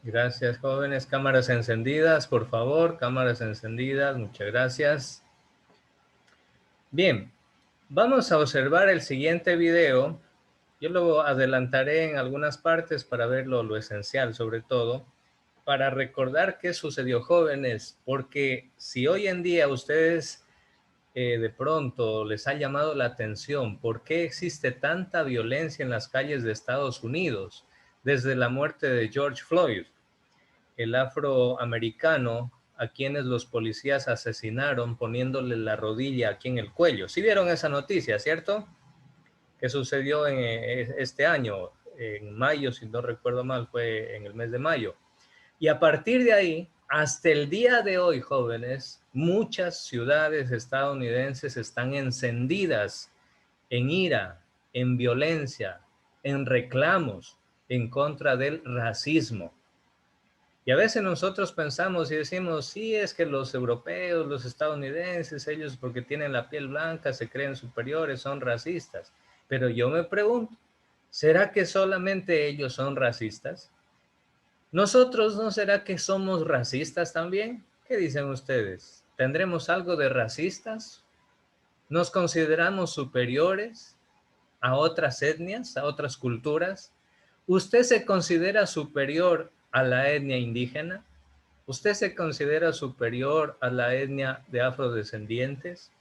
Gracias, jóvenes. Cámaras encendidas, por favor. Cámaras encendidas. Muchas gracias. Bien, vamos a observar el siguiente video. Yo lo adelantaré en algunas partes para ver lo esencial, sobre todo, para recordar qué sucedió, jóvenes, porque si hoy en día ustedes de pronto les ha llamado la atención por qué existe tanta violencia en las calles de Estados Unidos desde la muerte de George Floyd, el afroamericano a quienes los policías asesinaron poniéndole la rodilla aquí en el cuello. ¿Sí vieron esa noticia, cierto? Que sucedió en este año, en mayo, si no recuerdo mal, fue en el mes de mayo. Y a partir de ahí, hasta el día de hoy, jóvenes, muchas ciudades estadounidenses están encendidas en ira, en violencia, en reclamos en contra del racismo. Y a veces nosotros pensamos y decimos, sí, es que los europeos, los estadounidenses, ellos porque tienen la piel blanca se creen superiores, son racistas. Pero yo me pregunto, ¿será que solamente ellos son racistas? ¿Nosotros no será que somos racistas también? ¿Qué dicen ustedes? ¿Tendremos algo de racistas? ¿Nos consideramos superiores a otras etnias, a otras culturas? ¿Usted se considera superior a la etnia indígena? ¿Usted se considera superior a la etnia de afrodescendientes?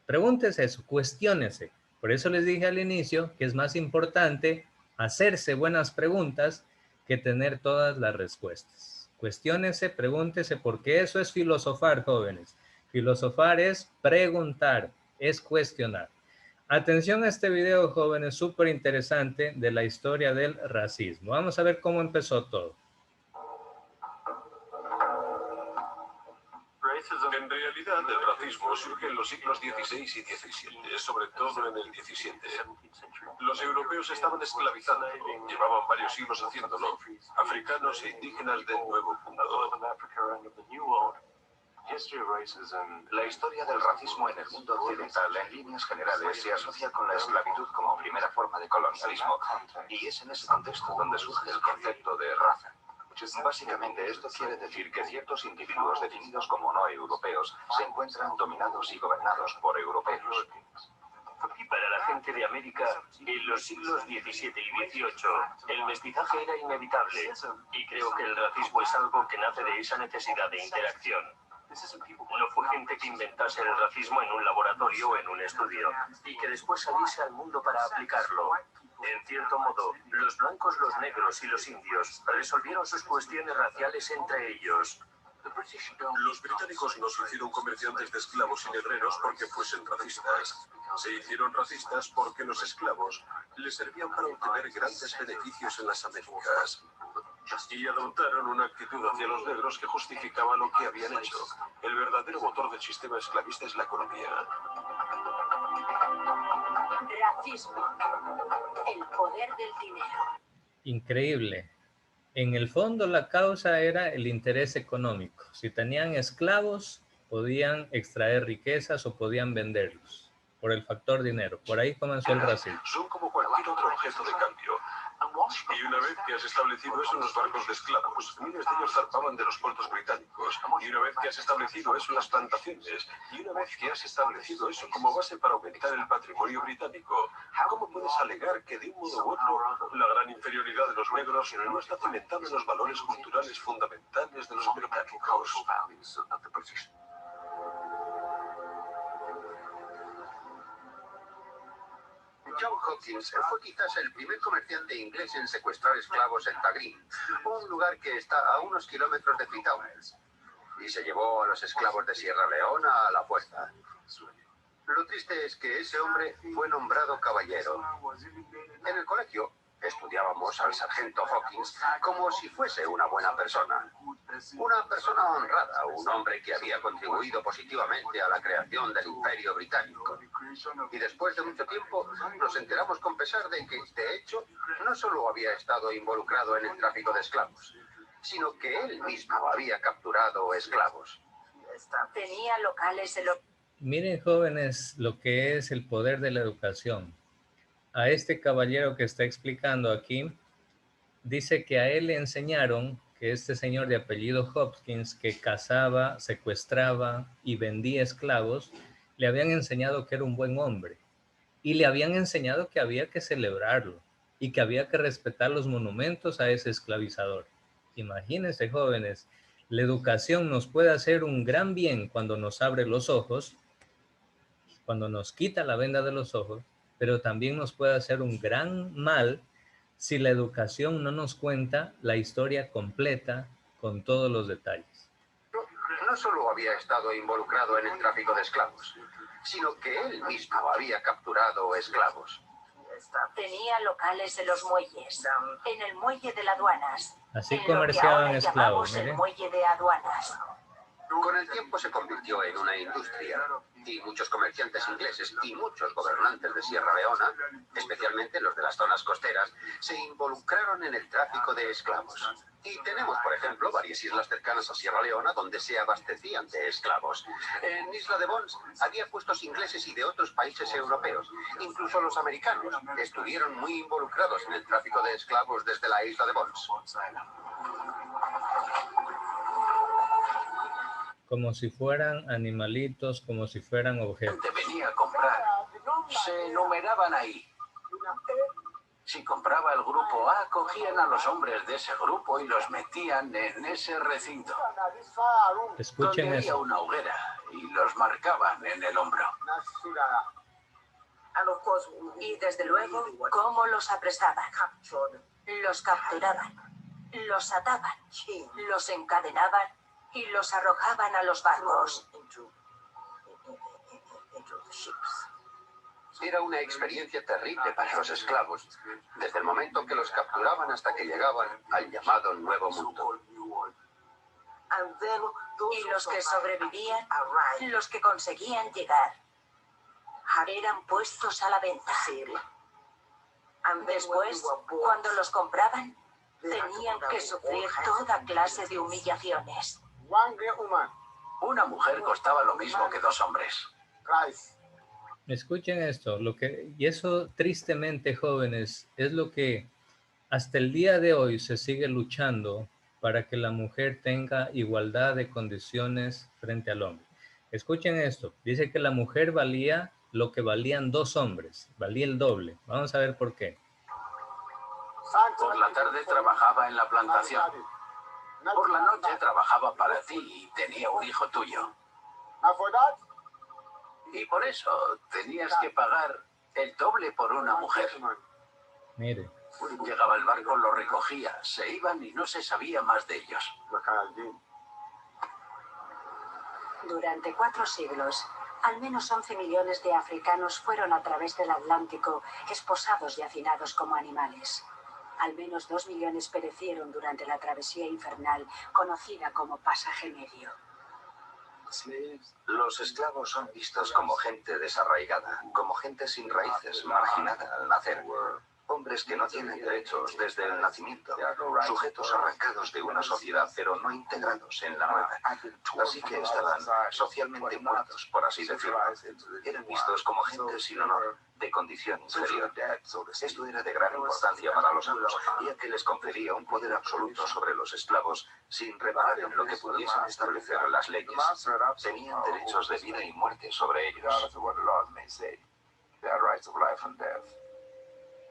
Pregúntese eso, cuestiónese. Por eso les dije al inicio que es más importante hacerse buenas preguntas que tener todas las respuestas. Cuestiónese, pregúntese, porque eso es filosofar, jóvenes. Filosofar es preguntar, es cuestionar. Atención a este video, jóvenes, súper interesante de la historia del racismo. Vamos a ver cómo empezó todo. En realidad, el racismo surge en los siglos XVI y XVII, sobre todo en el XVII. Los europeos estaban esclavizando, llevaban varios siglos haciéndolo, africanos e indígenas del nuevo mundo. La historia del racismo en el mundo occidental, en líneas generales, se asocia con la esclavitud como primera forma de colonialismo, y es en ese contexto donde surge el concepto de raza. Básicamente, esto quiere decir que ciertos individuos definidos como no europeos se encuentran dominados y gobernados por europeos. Y para la gente de América, en los siglos XVII y XVIII, el mestizaje era inevitable, y creo que el racismo es algo que nace de esa necesidad de interacción. No fue gente que inventase el racismo en un laboratorio o en un estudio, y que después saliese al mundo para aplicarlo. En cierto modo, los blancos, los negros y los indios resolvieron sus cuestiones raciales entre ellos. Los británicos no se hicieron comerciantes de esclavos y negreros porque fuesen racistas. Se hicieron racistas porque los esclavos les servían para obtener grandes beneficios en las Américas. Y adoptaron una actitud hacia los negros que justificaba lo que habían hecho. El verdadero motor del sistema esclavista es la economía. Racismo. El poder del dinero. Increíble. En el fondo la causa era el interés económico. Si tenían esclavos, podían extraer riquezas o podían venderlos por el factor dinero. Por ahí comenzó el racismo. Son como cualquier otro objeto de cambio. Y una vez que has establecido eso en los barcos de esclavos, miles de ellos zarpaban de los puertos británicos. Y una vez que has establecido eso en las plantaciones, y una vez que has establecido eso como base para aumentar el patrimonio británico, ¿cómo puedes alegar que de un modo u otro la gran inferioridad de los negros no está cimentada en los valores culturales fundamentales de los británicos? John Hawkins fue quizás el primer comerciante inglés en secuestrar esclavos en Tagrin, un lugar que está a unos kilómetros de Freetown, y se llevó a los esclavos de Sierra Leona a la fuerza. Lo triste es que ese hombre fue nombrado caballero. En el colegio estudiábamos al sargento Hawkins como si fuese una buena persona. Una persona honrada, un hombre que había contribuido positivamente a la creación del Imperio Británico. Y después de mucho tiempo nos enteramos con pesar de que, de hecho, no solo había estado involucrado en el tráfico de esclavos, sino que él mismo había capturado esclavos. Tenía locales de Miren, jóvenes, lo que es el poder de la educación. A este caballero que está explicando aquí, dice que a él le enseñaron que este señor de apellido Hopkins, que cazaba, secuestraba y vendía esclavos, le habían enseñado que era un buen hombre y le habían enseñado que había que celebrarlo y que había que respetar los monumentos a ese esclavizador. Imagínense, jóvenes, la educación nos puede hacer un gran bien cuando nos abre los ojos, cuando nos quita la venda de los ojos, pero también nos puede hacer un gran mal si la educación no nos cuenta la historia completa con todos los detalles. No solo había estado involucrado en el tráfico de esclavos, sino que él mismo había capturado esclavos. Tenía locales en los muelles, en el muelle de aduanas. Así en lo que comerciaban ahora esclavos, llamamos el miren. muelle de aduanas. Con el tiempo se convirtió en una industria y muchos comerciantes ingleses y muchos gobernantes de Sierra Leona, especialmente los de las zonas costeras, se involucraron en el tráfico de esclavos. Y tenemos, por ejemplo, varias islas cercanas a Sierra Leona donde se abastecían de esclavos. En Isla de Bons había puestos ingleses y de otros países europeos. Incluso los americanos estuvieron muy involucrados en el tráfico de esclavos desde la Isla de Bons. Como si fueran animalitos, como si fueran objetos. Te venía a comprar. Se numeraban ahí. Si compraba el grupo A, cogían a los hombres de ese grupo y los metían en ese recinto. Escuchen Donde había eso. una hoguera y los marcaban en el hombro. Y desde luego, ¿cómo los apresaban? Los capturaban, los ataban, los encadenaban y los arrojaban a los barcos. Era una experiencia terrible para los esclavos, desde el momento que los capturaban hasta que llegaban al llamado Nuevo Mundo. Y los que sobrevivían, los que conseguían llegar, eran puestos a la venta. Después, cuando los compraban, tenían que sufrir toda clase de humillaciones. Una mujer costaba lo mismo que 2 hombres. Escuchen esto, y eso tristemente, jóvenes, es lo que hasta el día de hoy se sigue luchando para que la mujer tenga igualdad de condiciones frente al hombre. Escuchen esto, dice que la mujer valía lo que valían 2 hombres, valía el doble. Vamos a ver por qué. Por la tarde trabajaba en la plantación. Por la noche trabajaba para ti y tenía un hijo tuyo. Y por eso tenías que pagar el doble por una mujer. Mire, Llegaba el barco, lo recogía, se iban y no se sabía más de ellos. Durante 4 siglos, al menos 11 millones de africanos fueron a través del Atlántico esposados y hacinados como animales. Al menos 2 millones perecieron durante la travesía infernal conocida como pasaje medio. Los esclavos son vistos como gente desarraigada, como gente sin raíces, marginada al nacer. Hombres que no tienen derechos desde el nacimiento, sujetos arrancados de una sociedad pero no integrados en la nueva. Así que estaban socialmente muertos, por así decirlo. Eran vistos como gente sin honor, de condición inferior. Esto era de gran importancia para los amos, ya que les confería un poder absoluto sobre los esclavos sin reparar en lo que pudiesen establecer las leyes. Tenían derechos de vida y muerte sobre ellos.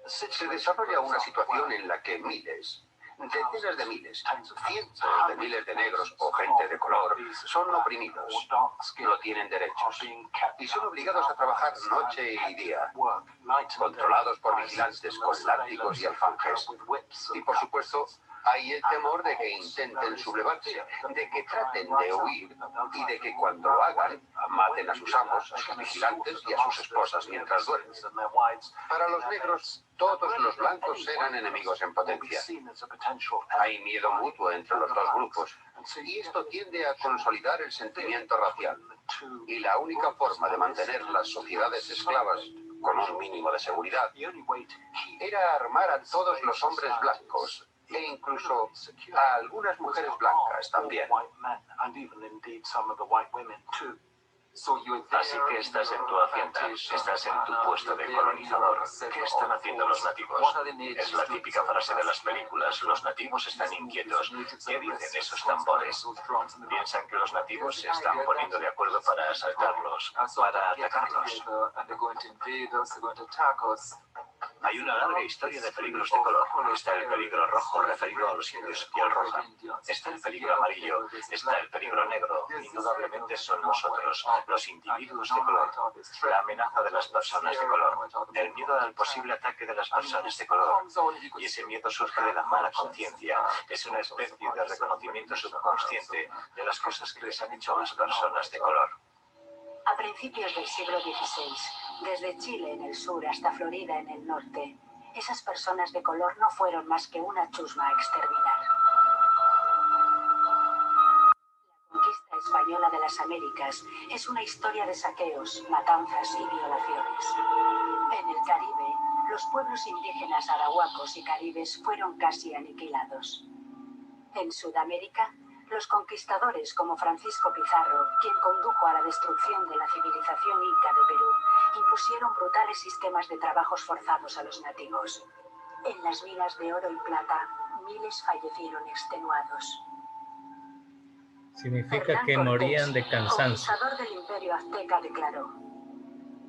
Se desarrolla una situación en la que miles, decenas de miles, cientos de miles de negros o gente de color son oprimidos, no tienen derechos y son obligados a trabajar noche y día, controlados por vigilantes con látigos y alfanjes. Y por supuesto, hay el temor de que intenten sublevarse, de que traten de huir y de que cuando lo hagan, maten a sus amos, a sus vigilantes y a sus esposas mientras duermen. Para los negros, todos los blancos eran enemigos en potencia. Hay miedo mutuo entre los dos grupos y esto tiende a consolidar el sentimiento racial. Y la única forma de mantener las sociedades esclavas con un mínimo de seguridad era armar a todos los hombres blancos e incluso a algunas mujeres blancas también. Así que estás en tu hacienda, estás en tu puesto de colonizador. ¿Qué están haciendo los nativos? Es la típica frase de las películas. Los nativos están inquietos. ¿Qué dicen esos tambores? Piensan que los nativos se están poniendo de acuerdo para asaltarlos, para atacarlos. Hay una larga historia de peligros de color. Está el peligro rojo, referido a los indios de piel roja. Está el peligro amarillo, está el peligro negro. Indudablemente son nosotros, los individuos de color. La amenaza de las personas de color. El miedo al posible ataque de las personas de color. Y ese miedo surge de la mala conciencia. Es una especie de reconocimiento subconsciente de las cosas que les han hecho a las personas de color. A principios del siglo XVI, desde Chile en el sur hasta Florida en el norte, esas personas de color no fueron más que una chusma a exterminar. La conquista española de las Américas es una historia de saqueos, matanzas y violaciones. En el Caribe, los pueblos indígenas arahuacos y caribes fueron casi aniquilados. En Sudamérica, los conquistadores como Francisco Pizarro, quien condujo a la destrucción de la civilización inca de Perú, impusieron brutales sistemas de trabajos forzados a los nativos. En las minas de oro y plata, miles fallecieron extenuados. Significa Hernán que Cortés, morían de cansancio. conquistador del Imperio Azteca, declaró: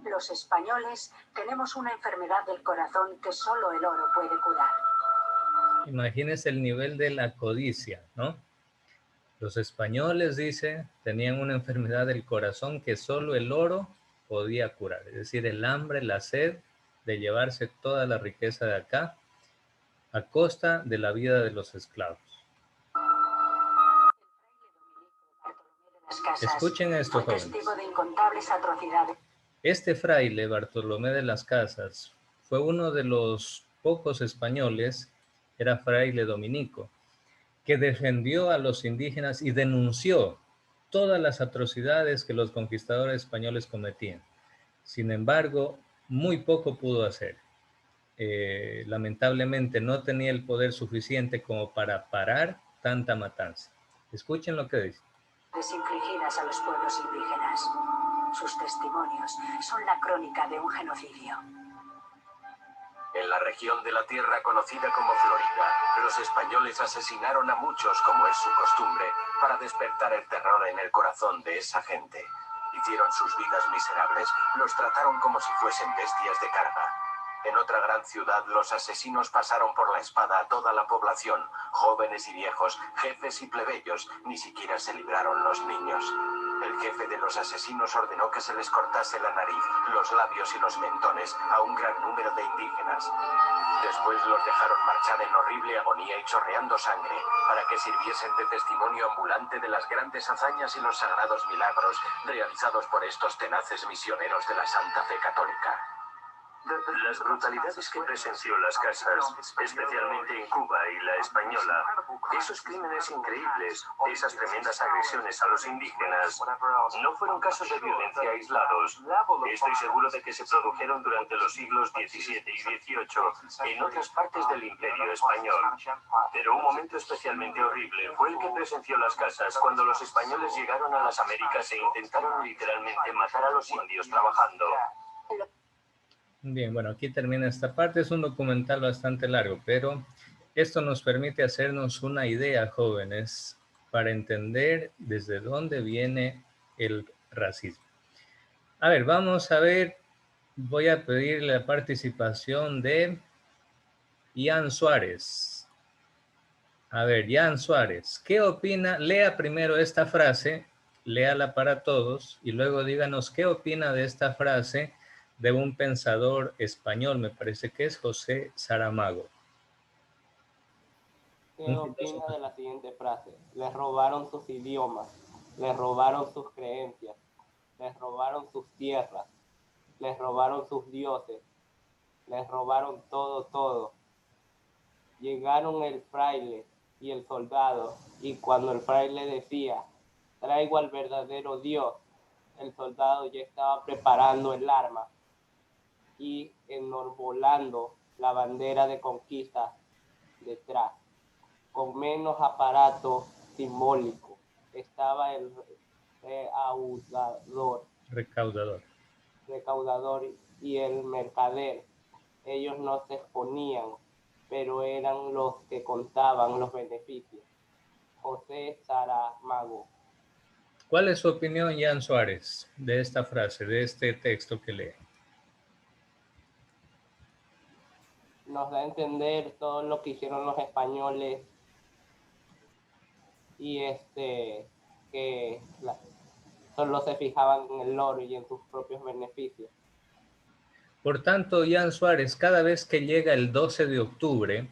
los españoles tenemos una enfermedad del corazón que solo el oro puede curar. Imagínense el nivel de la codicia, ¿no? Los españoles, dice, tenían una enfermedad del corazón que solo el oro podía curar. Es decir, el hambre, la sed de llevarse toda la riqueza de acá a costa de la vida de los esclavos. Escuchen esto, fue jóvenes. testigo de incontables atrocidades. Este fraile, Bartolomé de las Casas, fue uno de los pocos españoles, era fraile dominico, que defendió a los indígenas y denunció todas las atrocidades que los conquistadores españoles cometían. Sin embargo, muy poco pudo hacer. Lamentablemente no tenía el poder suficiente como para parar tanta matanza. Escuchen lo que dice. Infligidas a los pueblos indígenas. Sus testimonios son la crónica de un genocidio. En la región de la tierra conocida como Florida, los españoles asesinaron a muchos, como es su costumbre, para despertar el terror en el corazón de esa gente. Hicieron sus vidas miserables, los trataron como si fuesen bestias de carga. En otra gran ciudad, los asesinos pasaron por la espada a toda la población, jóvenes y viejos, jefes y plebeyos, ni siquiera se libraron los niños. El jefe de los asesinos ordenó que se les cortase la nariz, los labios y los mentones a un gran número de indígenas. Después los dejaron marchar en horrible agonía y chorreando sangre, para que sirviesen de testimonio ambulante de las grandes hazañas y los sagrados milagros realizados por estos tenaces misioneros de la Santa Fe Católica. Las brutalidades que presenció Las Casas, especialmente en Cuba y la Española, esos crímenes increíbles, esas tremendas agresiones a los indígenas, no fueron casos de violencia aislados. Estoy seguro de que se produjeron durante los siglos XVII y XVIII en otras partes del Imperio Español. Pero un momento especialmente horrible fue el que presenció Las Casas cuando los españoles llegaron a las Américas e intentaron literalmente matar a los indios trabajando. Bien, bueno, aquí termina esta parte. Es un documental bastante largo, pero esto nos permite hacernos una idea, jóvenes, para entender desde dónde viene el racismo. A ver, vamos a ver. Voy a pedir la participación de Ian Suárez. A ver, Ian Suárez, ¿qué opina? Lea primero esta frase, léala para todos, y luego díganos qué opina de esta frase de un pensador español, me parece que es José Saramago. ¿Qué opina de la siguiente frase? Les robaron sus idiomas, les robaron sus creencias, les robaron sus tierras, les robaron sus dioses, les robaron todo, todo. Llegaron el fraile y el soldado, y cuando el fraile decía, traigo al verdadero Dios, el soldado ya estaba preparando el arma y enarbolando la bandera de conquista detrás. Con menos aparato simbólico estaba el reanudador Recaudador. Recaudador y el mercader. Ellos no se exponían, pero eran los que contaban los beneficios. José Saramago. ¿Cuál es su opinión, Jan Suárez, de esta frase, de este texto que lee? Nos da a entender todo lo que hicieron los españoles y que solo se fijaban en el oro y en sus propios beneficios. Por tanto, Jan Suárez, cada vez que llega el 12 de octubre,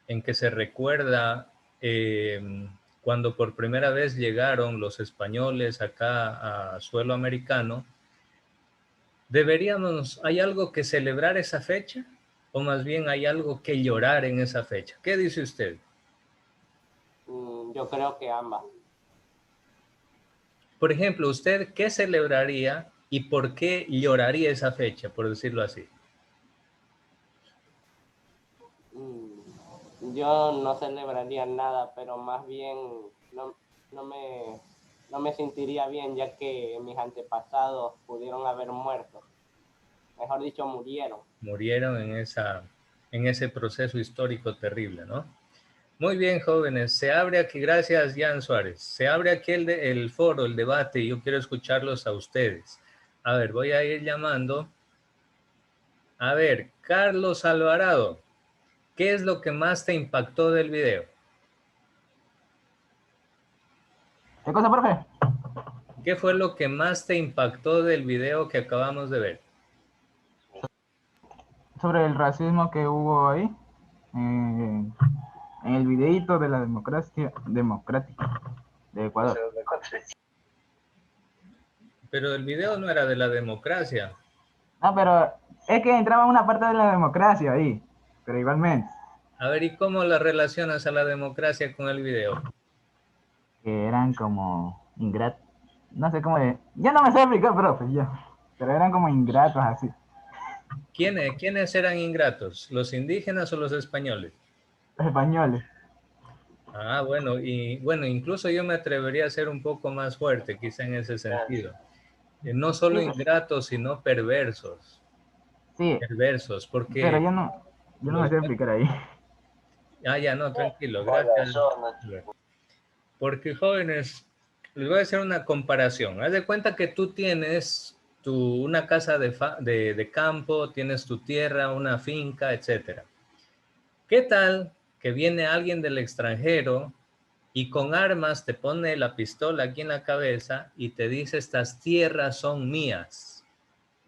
en que se recuerda cuando por primera vez llegaron los españoles acá a suelo americano, ¿hay algo que celebrar esa fecha? ¿O más bien hay algo que llorar en esa fecha? ¿Qué dice usted? Yo creo que ambas. Por ejemplo, ¿usted qué celebraría y por qué lloraría esa fecha, por decirlo así? Yo no celebraría nada, pero más bien no me sentiría bien, ya que mis antepasados pudieron haber muerto. Mejor dicho, murieron. Murieron en ese proceso histórico terrible, ¿no? Muy bien, jóvenes. Se abre aquí, gracias, Jan Suárez. Se abre aquí el foro, el debate, y yo quiero escucharlos a ustedes. A ver, voy a ir llamando. A ver, Carlos Alvarado, ¿qué es lo que más te impactó del video? ¿Qué cosa, profe? ¿Qué fue lo que más te impactó del video que acabamos de ver? Sobre el racismo que hubo ahí, en el videíto de la democracia democrática de Ecuador. Pero el video no era de la democracia. No, pero es que entraba una parte de la democracia ahí, pero igualmente. A ver, ¿y cómo la relacionas a la democracia con el video? Que eran como ingratos. No sé cómo de... Yo no me sé explicar, profe, yo. Pero eran como ingratos así. ¿Quiénes eran ingratos? ¿Los indígenas o los españoles? Los españoles. Ah, bueno, y bueno, incluso yo me atrevería a ser un poco más fuerte, quizá en ese sentido. No solo Sí, ingratos, sino perversos. sí, Perversos, porque pero yo no me sé explicar ahí. Ah, ya, no, tranquilo, gracias. Porque, jóvenes, les voy a hacer una comparación. Haz de cuenta que tú tienes una casa de campo, tienes tu tierra, una finca, etc. ¿Qué tal que viene alguien del extranjero y con armas te pone la pistola aquí en la cabeza y te dice, estas tierras son mías?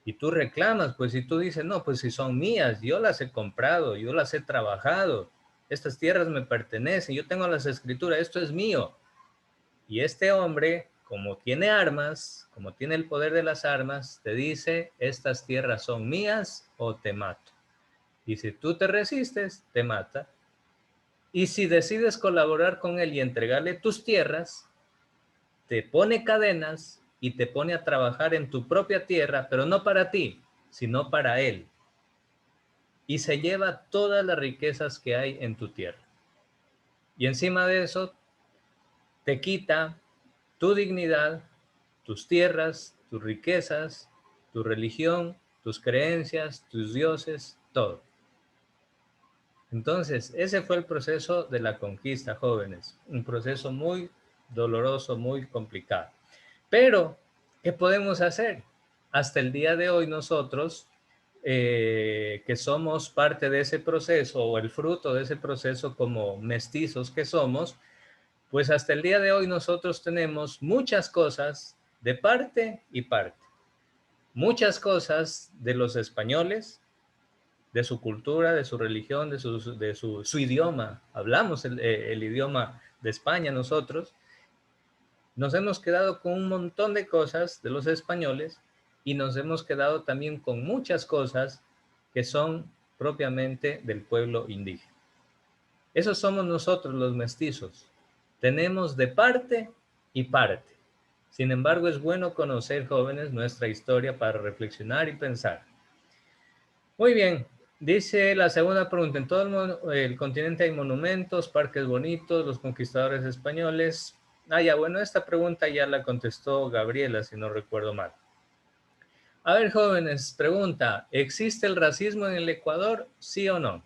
Y tú reclamas, pues si tú dices, no, pues si son mías, yo las he comprado, yo las he trabajado, estas tierras me pertenecen, yo tengo las escrituras, esto es mío. Y este hombre, como tiene armas, como tiene el poder de las armas, te dice, estas tierras son mías o te mato. Y si tú te resistes, te mata. Y si decides colaborar con él y entregarle tus tierras, te pone cadenas y te pone a trabajar en tu propia tierra, pero no para ti, sino para él. Y se lleva todas las riquezas que hay en tu tierra. Y encima de eso, te quita tu dignidad, tus tierras, tus riquezas, tu religión, tus creencias, tus dioses, todo. Entonces, ese fue el proceso de la conquista, jóvenes. Un proceso muy doloroso, muy complicado. Pero, ¿qué podemos hacer? Hasta el día de hoy nosotros, que somos parte de ese proceso o el fruto de ese proceso como mestizos que somos, pues hasta el día de hoy nosotros tenemos muchas cosas de parte y parte. Muchas cosas de los españoles, de su cultura, de su religión, de su idioma. Hablamos el idioma de España nosotros. Nos hemos quedado con un montón de cosas de los españoles y nos hemos quedado también con muchas cosas que son propiamente del pueblo indígena. Esos somos nosotros los mestizos. Tenemos de parte y parte. Sin embargo, es bueno conocer, jóvenes, nuestra historia para reflexionar y pensar. Muy bien, dice la segunda pregunta. En todo el continente hay monumentos, parques bonitos, los conquistadores españoles. Ah, ya, bueno, esta pregunta ya la contestó Gabriela, si no recuerdo mal. A ver, jóvenes, pregunta, ¿existe el racismo en el Ecuador, sí o no?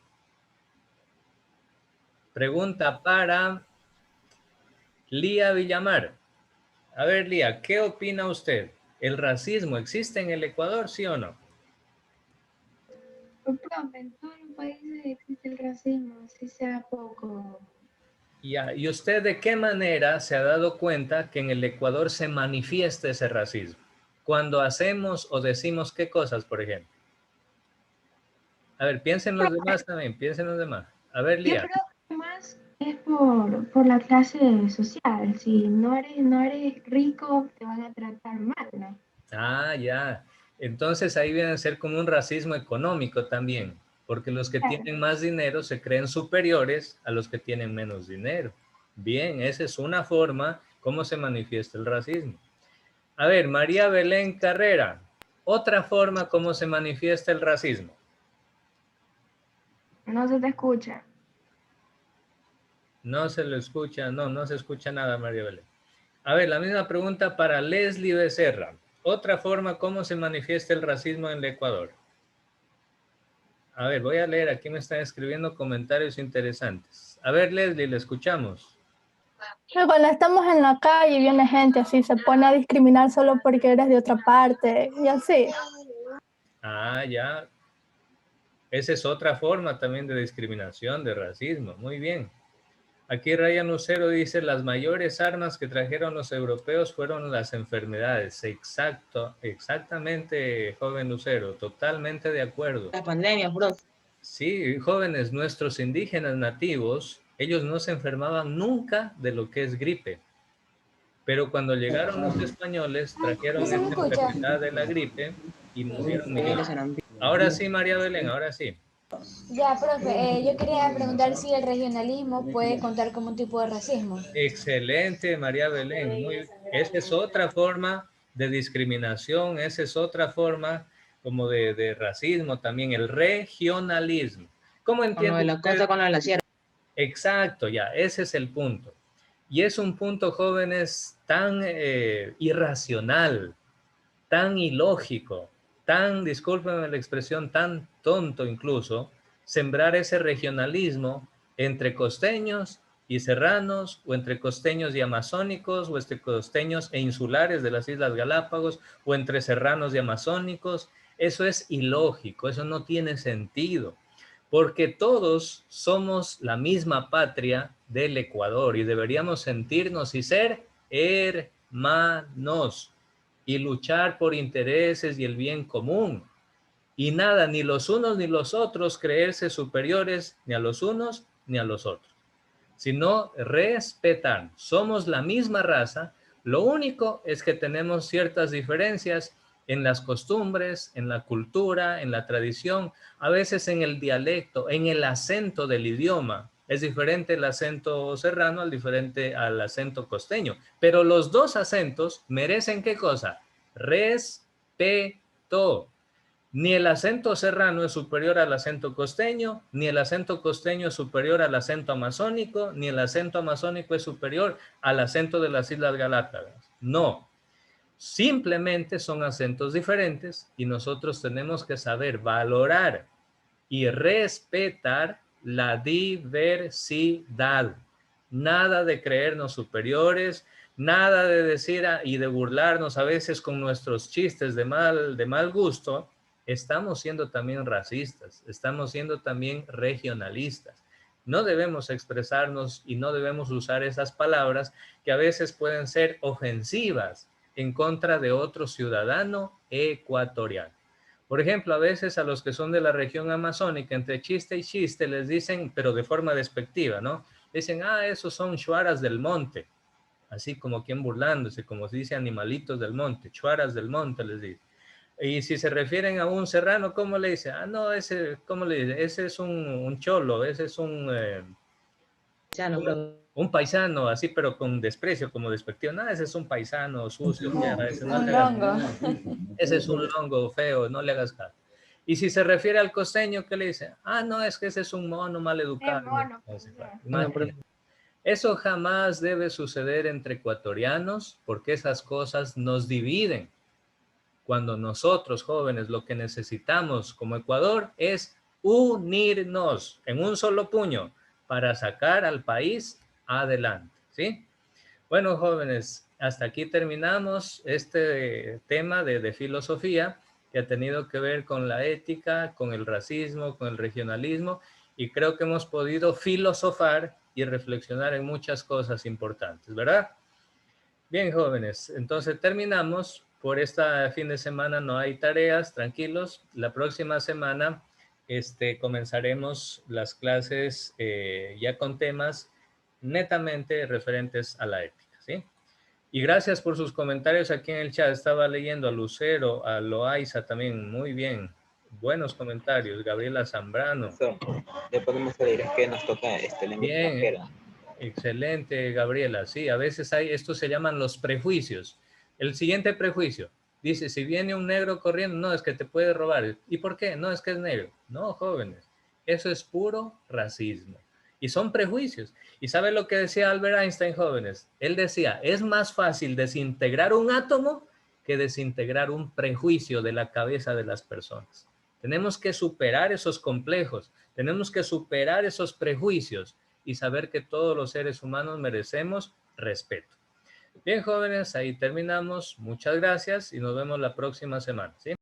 Pregunta para Lía Villamar. A ver, Lía, ¿qué opina usted? ¿El racismo existe en el Ecuador, sí o no? Profe, en todos los países existe el racismo, así sea poco. Ya, ¿y usted de qué manera se ha dado cuenta que en el Ecuador se manifiesta ese racismo? Cuando hacemos o decimos qué cosas, por ejemplo. A ver, piensen los demás también, piensen los demás. A ver, Yo Lía. creo que más es por la clase social. Si no eres rico, te van a tratar mal, ¿no? Ah, ya. Entonces ahí viene a ser como un racismo económico también, porque los que Claro. tienen más dinero se creen superiores a los que tienen menos dinero. Bien, esa es una forma cómo se manifiesta el racismo. A ver, María Belén Carrera, otra forma cómo se manifiesta el racismo. No se te escucha. No se lo escucha, no se escucha nada, María Belén. A ver, la misma pregunta para Leslie Becerra. Otra forma cómo se manifiesta el racismo en el Ecuador. A ver, voy a leer, aquí me están escribiendo comentarios interesantes. A ver, Leslie, le escuchamos. Cuando estamos en la calle y viene gente así, se pone a discriminar solo porque eres de otra parte y así. Ah, ya. Esa es otra forma también de discriminación, de racismo. Muy bien. Aquí Ryan Lucero dice, las mayores armas que trajeron los europeos fueron las enfermedades. Exacto, exactamente, joven Lucero, totalmente de acuerdo. La pandemia, bro. Sí, jóvenes, nuestros indígenas nativos, ellos no se enfermaban nunca de lo que es gripe. Pero cuando llegaron los españoles, trajeron esta enfermedad de la gripe y murieron millones. Ahora sí, María Belén, ahora sí. Ya, profe, yo quería preguntar si el regionalismo puede contar como un tipo de racismo. Excelente, María Belén. Esa es otra forma de discriminación, esa es otra forma como de racismo también, el regionalismo. ¿Cómo entiende Con lo de la costa, con lo de la sierra. Exacto, ya, ese es el punto. Y es un punto, jóvenes, tan irracional, tan ilógico, tan, discúlpenme la expresión, tan tonto incluso, sembrar ese regionalismo entre costeños y serranos, o entre costeños y amazónicos, o entre costeños e insulares de las Islas Galápagos, o entre serranos y amazónicos. Eso es ilógico, eso no tiene sentido, porque todos somos la misma patria del Ecuador y deberíamos sentirnos y ser hermanos y luchar por intereses y el bien común. Y nada, ni los unos ni los otros creerse superiores ni a los unos ni a los otros, sino respetar. Somos la misma raza, lo único es que tenemos ciertas diferencias en las costumbres, en la cultura, en la tradición, a veces en el dialecto, en el acento del idioma. Es diferente el acento serrano al acento costeño, pero los dos acentos merecen ¿qué cosa? Respeto. Ni el acento serrano es superior al acento costeño, ni el acento costeño es superior al acento amazónico, ni el acento amazónico es superior al acento de las Islas Galápagos. No, simplemente son acentos diferentes y nosotros tenemos que saber valorar y respetar la diversidad. Nada de creernos superiores, nada de decir y de burlarnos a veces con nuestros chistes de mal gusto. Estamos siendo también racistas, estamos siendo también regionalistas. No debemos expresarnos y no debemos usar esas palabras que a veces pueden ser ofensivas en contra de otro ciudadano ecuatoriano. Por ejemplo, a veces a los que son de la región amazónica, entre chiste y chiste, les dicen, pero de forma despectiva, ¿no? Dicen, esos son chuaras del monte. Así como quien burlándose, como se dice animalitos del monte, chuaras del monte, les dice. Y si se refieren a un serrano, ¿cómo le dice? No, ese, ¿cómo le dice? Ese es un cholo, ese es un paisano, así, pero con desprecio, como despectivo. No, ese es un paisano sucio, ese no le hagas, ese es un longo feo, no le hagas caso. Y si se refiere al costeño, ¿qué le dice? No, es que ese es un mono mal educado. Eso jamás debe suceder entre ecuatorianos porque esas cosas nos dividen. cuando nosotros, jóvenes, lo que necesitamos como Ecuador es unirnos en un solo puño para sacar al país adelante, ¿sí? Bueno, jóvenes, hasta aquí terminamos este tema de filosofía que ha tenido que ver con la ética, con el racismo, con el regionalismo, y creo que hemos podido filosofar y reflexionar en muchas cosas importantes, ¿verdad? Bien, jóvenes, entonces terminamos. Por este fin de semana no hay tareas, tranquilos. La próxima semana comenzaremos las clases ya con temas netamente referentes a la ética, ¿sí? Y gracias por sus comentarios aquí en el chat. Estaba leyendo a Lucero, a Loaiza también, muy bien. Buenos comentarios. Gabriela Zambrano. Le podemos pedir que nos toca lengua Bien, extranjera. excelente, Gabriela. Sí, a veces hay, estos se llaman los prejuicios. El siguiente prejuicio dice, si viene un negro corriendo, no, es que te puede robar. ¿Y por qué? No, es que es negro. No, jóvenes, eso es puro racismo. Y son prejuicios. ¿Y sabe lo que decía Albert Einstein, jóvenes? Él decía, es más fácil desintegrar un átomo que desintegrar un prejuicio de la cabeza de las personas. Tenemos que superar esos complejos, tenemos que superar esos prejuicios y saber que todos los seres humanos merecemos respeto. Bien, jóvenes, ahí terminamos. Muchas gracias y nos vemos la próxima semana, ¿sí?